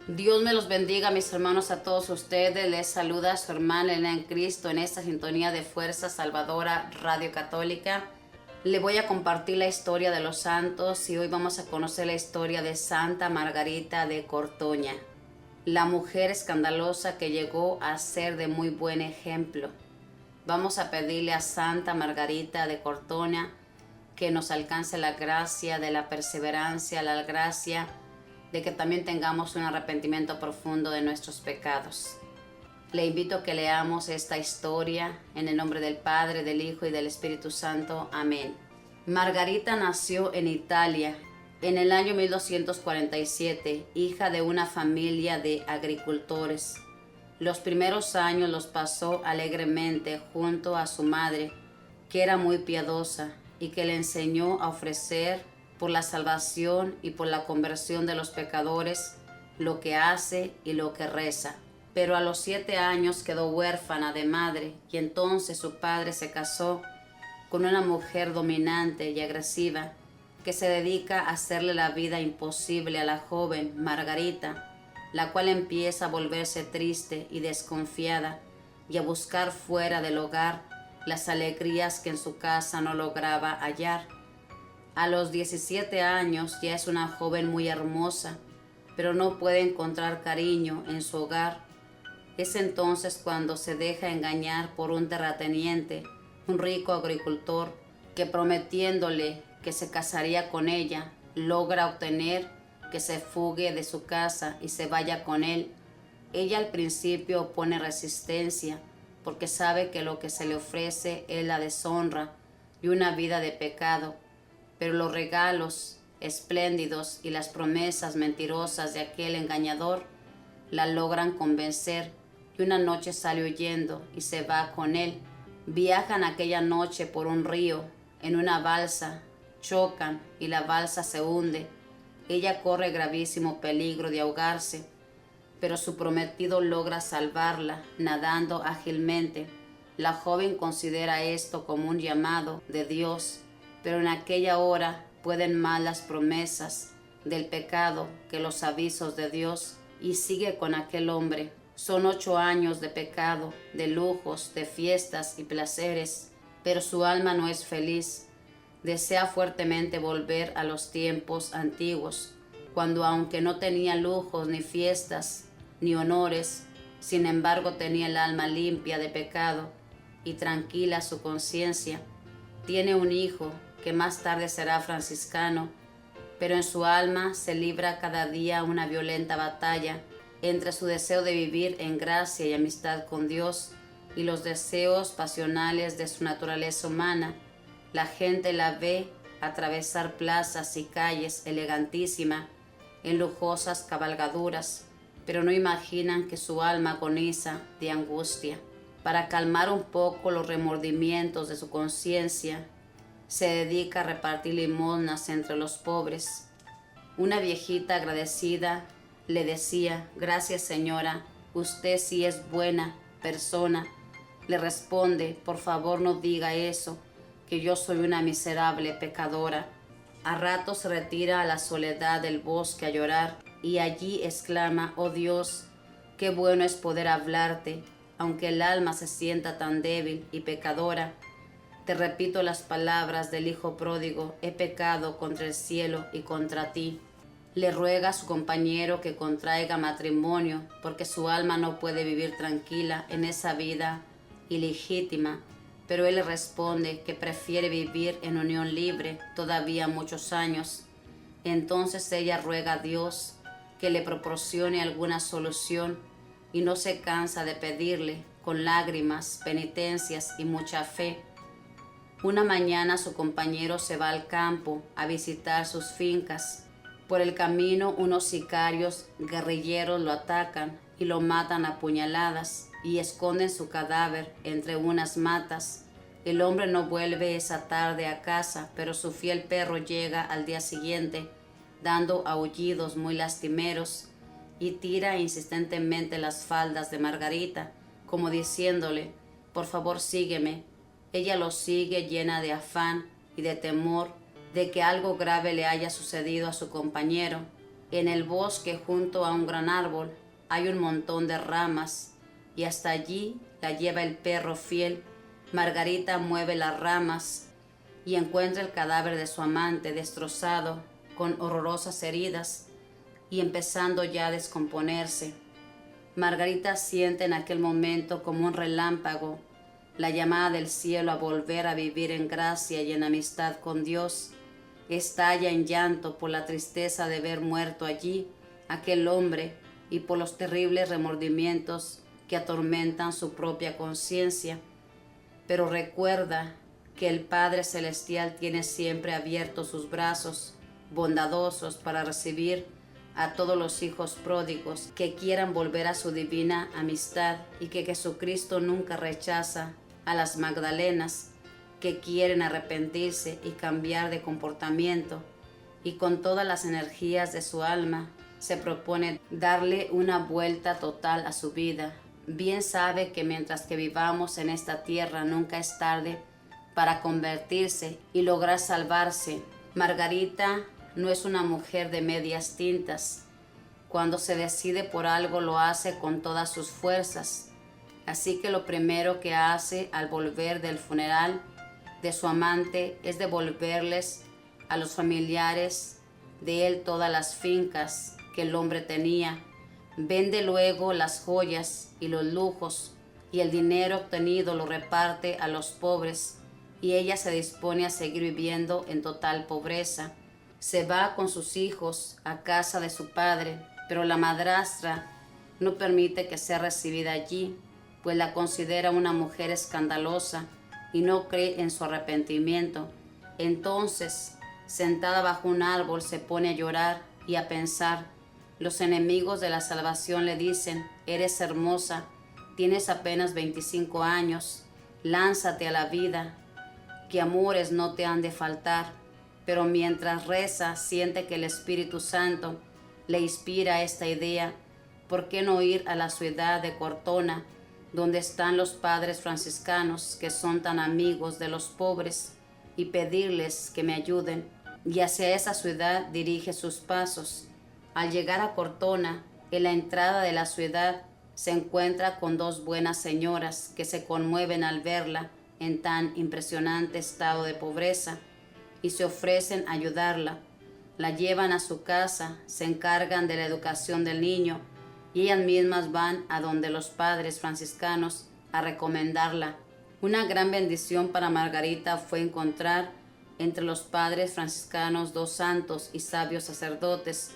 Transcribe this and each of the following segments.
Dios me los bendiga, mis hermanos, a todos ustedes. Les saluda su hermana Elena en Cristo en esta sintonía de Fuerza Salvadora Radio Católica. Le voy a compartir la historia de los santos y hoy vamos a conocer la historia de Santa Margarita de Cortoña, la mujer escandalosa que llegó a ser de muy buen ejemplo. Vamos a pedirle a Santa Margarita de Cortoña que nos alcance la gracia de la perseverancia, la gracia de que también tengamos un arrepentimiento profundo de nuestros pecados. Le invito a que leamos esta historia en el nombre del Padre, del Hijo y del Espíritu Santo. Amén. Margarita nació en Italia en el año 1247, hija de una familia de agricultores. Los primeros años los pasó alegremente junto a su madre, que era muy piadosa y que le enseñó a ofrecer por la salvación y por la conversión de los pecadores lo que hace y lo que reza. Pero a los 7 años quedó huérfana de madre y entonces su padre se casó con una mujer dominante y agresiva que se dedica a hacerle la vida imposible a la joven Margarita, la cual empieza a volverse triste y desconfiada y a buscar fuera del hogar las alegrías que en su casa no lograba hallar. A los 17 años ya es una joven muy hermosa, pero no puede encontrar cariño en su hogar. Es entonces cuando se deja engañar por un terrateniente, un rico agricultor, que prometiéndole que se casaría con ella, logra obtener que se fugue de su casa y se vaya con él. Ella al principio opone resistencia, porque sabe que lo que se le ofrece es la deshonra y una vida de pecado. Pero los regalos espléndidos y las promesas mentirosas de aquel engañador la logran convencer y una noche sale huyendo y se va con él. Viajan aquella noche por un río en una balsa, chocan y la balsa se hunde. Ella corre gravísimo peligro de ahogarse, pero su prometido logra salvarla nadando ágilmente. La joven considera esto como un llamado de Dios, pero en aquella hora pueden más las promesas del pecado que los avisos de Dios y sigue con aquel hombre. Son 8 años de pecado, de lujos, de fiestas y placeres, pero su alma no es feliz. Desea fuertemente volver a los tiempos antiguos, cuando aunque no tenía lujos ni fiestas ni honores, sin embargo tenía el alma limpia de pecado y tranquila su conciencia. Tiene un hijo que más tarde será franciscano, pero en su alma se libra cada día una violenta batalla entre su deseo de vivir en gracia y amistad con Dios y los deseos pasionales de su naturaleza humana. La gente la ve atravesar plazas y calles elegantísima en lujosas cabalgaduras, pero no imaginan que su alma agoniza de angustia. Para calmar un poco los remordimientos de su conciencia, se dedica a repartir limosnas entre los pobres. Una viejita agradecida le decía: «Gracias, señora, usted sí es buena persona». Le responde: «Por favor no diga eso, que yo soy una miserable pecadora». A ratos se retira a la soledad del bosque a llorar y allí exclama: «Oh Dios, qué bueno es poder hablarte, aunque el alma se sienta tan débil y pecadora. Te repito las palabras del hijo pródigo: he pecado contra el cielo y contra ti». Le ruega a su compañero que contraiga matrimonio, porque su alma no puede vivir tranquila en esa vida ilegítima, pero él le responde que prefiere vivir en unión libre todavía muchos años. Entonces ella ruega a Dios que le proporcione alguna solución y no se cansa de pedirle con lágrimas, penitencias y mucha fe. Una mañana su compañero se va al campo a visitar sus fincas. Por el camino unos sicarios guerrilleros lo atacan y lo matan a puñaladas y esconden su cadáver entre unas matas. El hombre no vuelve esa tarde a casa, pero su fiel perro llega al día siguiente dando aullidos muy lastimeros y tira insistentemente las faldas de Margarita, como diciéndole: «Por favor, sígueme». Ella lo sigue llena de afán y de temor de que algo grave le haya sucedido a su compañero. En el bosque, junto a un gran árbol, hay un montón de ramas, y hasta allí la lleva el perro fiel. Margarita mueve las ramas y encuentra el cadáver de su amante destrozado, con horrorosas heridas y empezando ya a descomponerse. Margarita siente en aquel momento como un relámpago la llamada del cielo a volver a vivir en gracia y en amistad con Dios. Estalla en llanto por la tristeza de ver muerto allí aquel hombre y por los terribles remordimientos que atormentan su propia conciencia. Pero recuerda que el Padre Celestial tiene siempre abiertos sus brazos bondadosos para recibir a todos los hijos pródigos que quieran volver a su divina amistad, y que Jesucristo nunca rechaza a las Magdalenas que quieren arrepentirse y cambiar de comportamiento, y con todas las energías de su alma se propone darle una vuelta total a su vida. Bien sabe que mientras que vivamos en esta tierra nunca es tarde para convertirse y lograr salvarse. Margarita no es una mujer de medias tintas. Cuando se decide por algo lo hace con todas sus fuerzas. Así que lo primero que hace al volver del funeral de su amante es devolverles a los familiares de él todas las fincas que el hombre tenía. Vende luego las joyas y los lujos, y el dinero obtenido lo reparte a los pobres, y ella se dispone a seguir viviendo en total pobreza. Se va con sus hijos a casa de su padre, pero la madrastra no permite que sea recibida allí, pues la considera una mujer escandalosa y no cree en su arrepentimiento. Entonces, sentada bajo un árbol, se pone a llorar y a pensar. Los enemigos de la salvación le dicen: eres hermosa, tienes apenas 25 años, lánzate a la vida, que amores no te han de faltar. Pero mientras reza, siente que el Espíritu Santo le inspira esta idea: ¿por qué no ir a la ciudad de Cortona, donde están los padres franciscanos que son tan amigos de los pobres, y pedirles que me ayuden? Y hacia esa ciudad dirige sus pasos. Al llegar a Cortona, en la entrada de la ciudad, se encuentra con dos buenas señoras que se conmueven al verla en tan impresionante estado de pobreza y se ofrecen a ayudarla. La llevan a su casa, se encargan de la educación del niño y ellas mismas van a donde los padres franciscanos a recomendarla. Una gran bendición para Margarita fue encontrar entre los padres franciscanos dos santos y sabios sacerdotes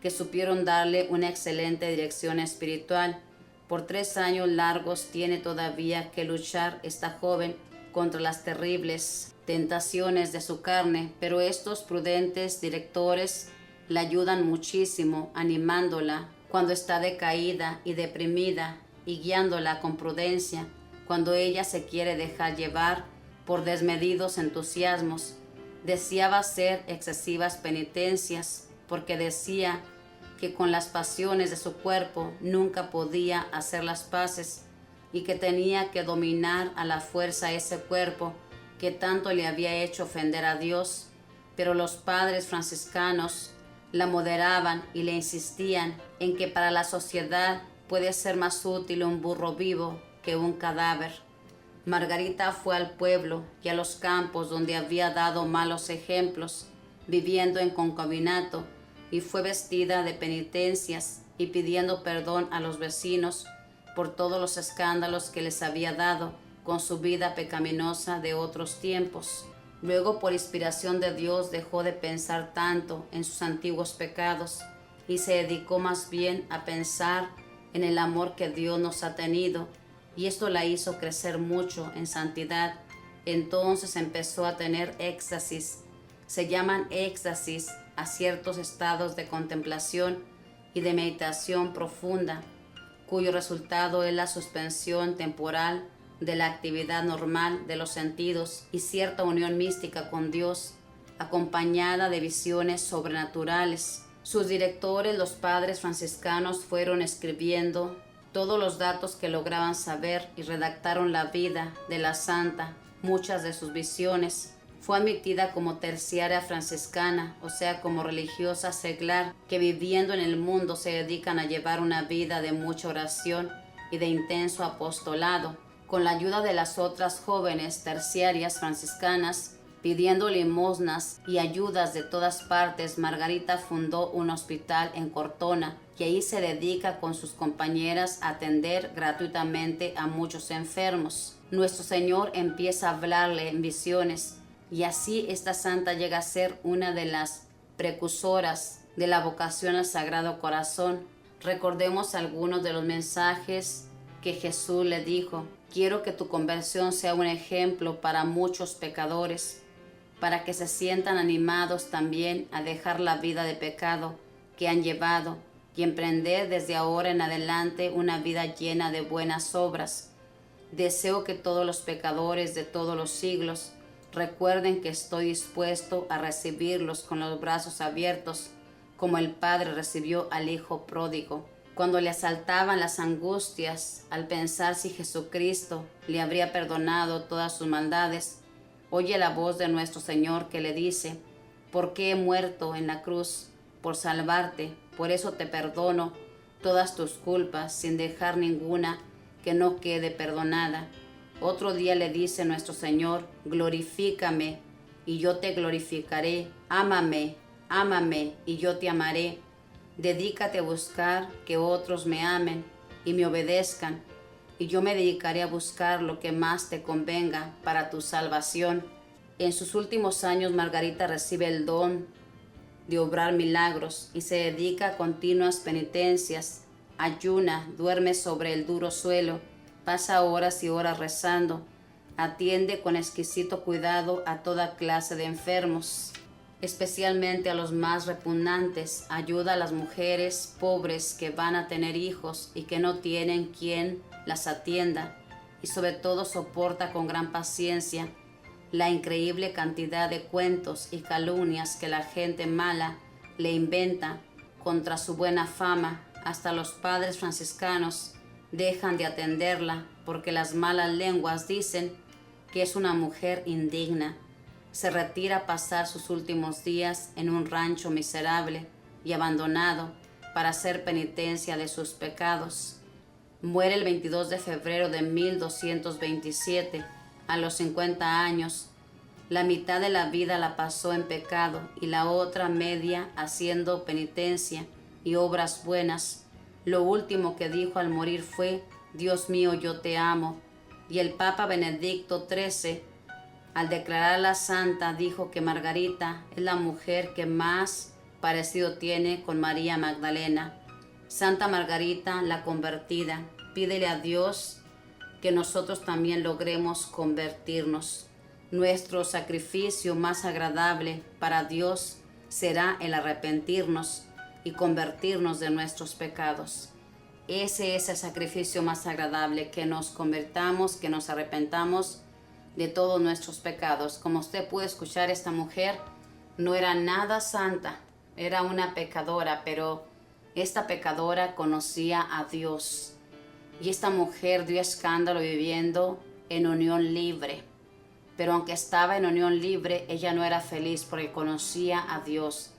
que supieron darle una excelente dirección espiritual. Por 3 años largos tiene todavía que luchar esta joven contra las terribles tentaciones de su carne, pero estos prudentes directores la ayudan muchísimo, animándola cuando está decaída y deprimida y guiándola con prudencia cuando ella se quiere dejar llevar por desmedidos entusiasmos. Deseaba hacer excesivas penitencias porque decía que con las pasiones de su cuerpo nunca podía hacer las paces y que tenía que dominar a la fuerza ese cuerpo que tanto le había hecho ofender a Dios. Pero los padres franciscanos la moderaban y le insistían en que para la sociedad puede ser más útil un burro vivo que un cadáver. Margarita fue al pueblo y a los campos donde había dado malos ejemplos, viviendo en concubinato, y fue vestida de penitencias y pidiendo perdón a los vecinos por todos los escándalos que les había dado con su vida pecaminosa de otros tiempos. Luego, por inspiración de Dios, dejó de pensar tanto en sus antiguos pecados y se dedicó más bien a pensar en el amor que Dios nos ha tenido, y esto la hizo crecer mucho en santidad. Entonces empezó a tener éxtasis. Se llaman éxtasis a ciertos estados de contemplación y de meditación profunda, cuyo resultado es la suspensión temporal de la actividad normal de los sentidos y cierta unión mística con Dios, acompañada de visiones sobrenaturales. Sus directores, los padres franciscanos, fueron escribiendo todos los datos que lograban saber y redactaron la vida de la santa, muchas de sus visiones, Fue admitida como terciaria franciscana, o sea, como religiosa seglar, que viviendo en el mundo se dedican a llevar una vida de mucha oración y de intenso apostolado. Con la ayuda de las otras jóvenes terciarias franciscanas, pidiendo limosnas y ayudas de todas partes, Margarita fundó un hospital en Cortona y ahí se dedica con sus compañeras a atender gratuitamente a muchos enfermos. Nuestro Señor empieza a hablarle en visiones y así esta santa llega a ser una de las precursoras de la vocación al Sagrado Corazón. Recordemos algunos de los mensajes que Jesús le dijo. Quiero que tu conversión sea un ejemplo para muchos pecadores, para que se sientan animados también a dejar la vida de pecado que han llevado y emprender desde ahora en adelante una vida llena de buenas obras. Deseo que todos los pecadores de todos los siglos recuerden que estoy dispuesto a recibirlos con los brazos abiertos, como el Padre recibió al Hijo pródigo. Cuando le asaltaban las angustias al pensar si Jesucristo le habría perdonado todas sus maldades, oye la voz de nuestro Señor que le dice: ¿por qué he muerto en la cruz? Por salvarte, por eso te perdono todas tus culpas, sin dejar ninguna que no quede perdonada. Otro día le dice nuestro Señor: glorifícame y yo te glorificaré, ámame, ámame y yo te amaré. Dedícate a buscar que otros me amen y me obedezcan, y yo me dedicaré a buscar lo que más te convenga para tu salvación. En sus últimos años, Margarita recibe el don de obrar milagros y se dedica a continuas penitencias. Ayuna, duerme sobre el duro suelo, pasa horas y horas rezando, atiende con exquisito cuidado a toda clase de enfermos, especialmente a los más repugnantes. Ayuda a las mujeres pobres que van a tener hijos y que no tienen quien las atienda, y sobre todo soporta con gran paciencia la increíble cantidad de cuentos y calumnias que la gente mala le inventa contra su buena fama. Hasta los padres franciscanos dejan de atenderla porque las malas lenguas dicen que es una mujer indigna. Se retira a pasar sus últimos días en un rancho miserable y abandonado para hacer penitencia de sus pecados. Muere el 22 de febrero de 1227, a los 50 años. La mitad de la vida la pasó en pecado y la otra media haciendo penitencia y obras buenas. Lo último que dijo al morir fue: Dios mío, yo te amo. Y el Papa Benedicto XIII, al declararla santa, dijo que Margarita es la mujer que más parecido tiene con María Magdalena. Santa Margarita, la convertida, pídele a Dios que nosotros también logremos convertirnos. Nuestro sacrificio más agradable para Dios será el arrepentirnos y convertirnos de nuestros pecados. Ese es el sacrificio más agradable, que nos convertamos, que nos arrepentamos de todos nuestros pecados. Como usted puede escuchar, esta mujer no era nada santa, era una pecadora, pero esta pecadora conocía a Dios. Y esta mujer dio escándalo viviendo en unión libre. Pero aunque estaba en unión libre, ella no era feliz porque conocía a Dios.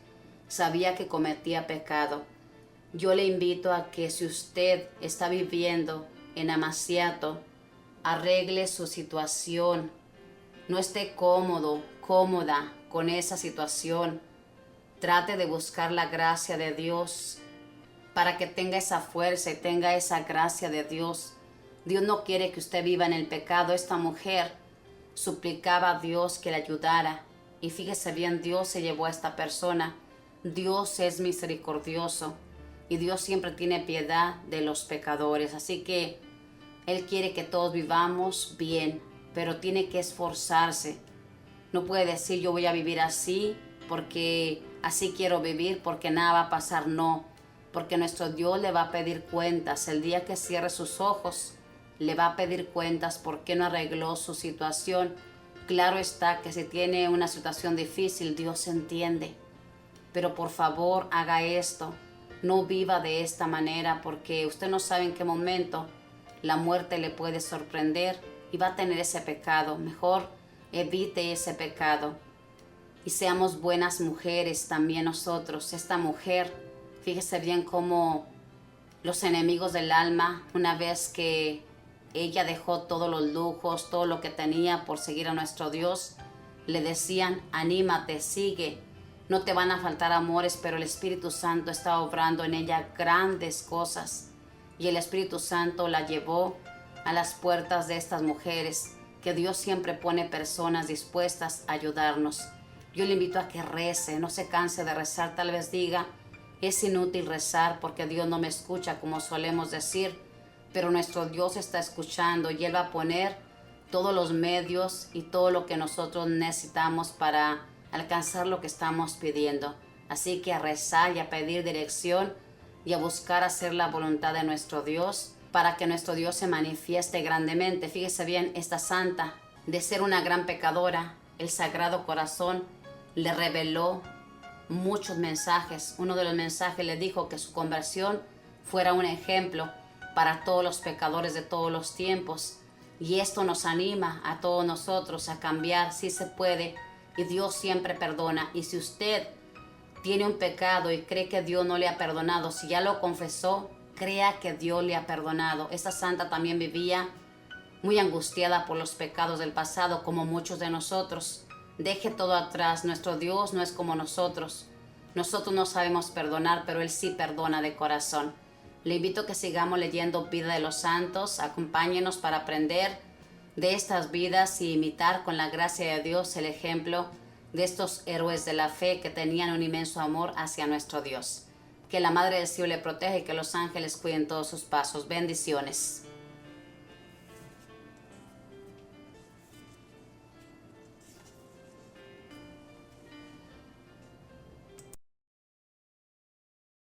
Sabía que cometía pecado. Yo le invito a que, si usted está viviendo en Amaciato, arregle su situación. No esté cómodo, cómoda con esa situación. Trate de buscar la gracia de Dios para que tenga esa fuerza y tenga esa gracia de Dios. Dios no quiere que usted viva en el pecado. Esta mujer suplicaba a Dios que le ayudara. Y fíjese bien, Dios se llevó a esta persona. Dios es misericordioso y Dios siempre tiene piedad de los pecadores. Así que Él quiere que todos vivamos bien, pero tiene que esforzarse. No puede decir: yo voy a vivir así porque así quiero vivir, porque nada va a pasar. No, porque nuestro Dios le va a pedir cuentas. El día que cierre sus ojos, le va a pedir cuentas por qué no arregló su situación. Claro está que si tiene una situación difícil, Dios entiende. Pero por favor, haga esto. No viva de esta manera, porque usted no sabe en qué momento la muerte le puede sorprender y va a tener ese pecado. Mejor evite ese pecado y seamos buenas mujeres también nosotros. Esta mujer, fíjese bien cómo los enemigos del alma, una vez que ella dejó todos los lujos, todo lo que tenía por seguir a nuestro Dios, le decían: anímate, sigue, no te van a faltar amores, pero el Espíritu Santo está obrando en ella grandes cosas. Y el Espíritu Santo la llevó a las puertas de estas mujeres, que Dios siempre pone personas dispuestas a ayudarnos. Yo le invito a que rece, no se canse de rezar. Tal vez diga: es inútil rezar porque Dios no me escucha, como solemos decir, pero nuestro Dios está escuchando y Él va a poner todos los medios y todo lo que nosotros necesitamos para alcanzar lo que estamos pidiendo. Así que a rezar y a pedir dirección y a buscar hacer la voluntad de nuestro Dios para que nuestro Dios se manifieste grandemente. Fíjese bien, esta santa, de ser una gran pecadora, el Sagrado Corazón le reveló muchos mensajes. Uno de los mensajes le dijo que su conversión fuera un ejemplo para todos los pecadores de todos los tiempos. Y esto nos anima a todos nosotros a cambiar. Sí se puede, y Dios siempre perdona. Y si usted tiene un pecado y cree que Dios no le ha perdonado, si ya lo confesó, crea que Dios le ha perdonado. Esta santa también vivía muy angustiada por los pecados del pasado, como muchos de nosotros. Deje todo atrás. Nuestro Dios no es como nosotros. Nosotros no sabemos perdonar, pero Él sí perdona de corazón. Le invito a que sigamos leyendo Vida de los Santos. Acompáñenos para aprender de estas vidas y imitar con la gracia de Dios el ejemplo de estos héroes de la fe que tenían un inmenso amor hacia nuestro Dios. Que la Madre del Cielo le proteja y que los ángeles cuiden todos sus pasos. Bendiciones.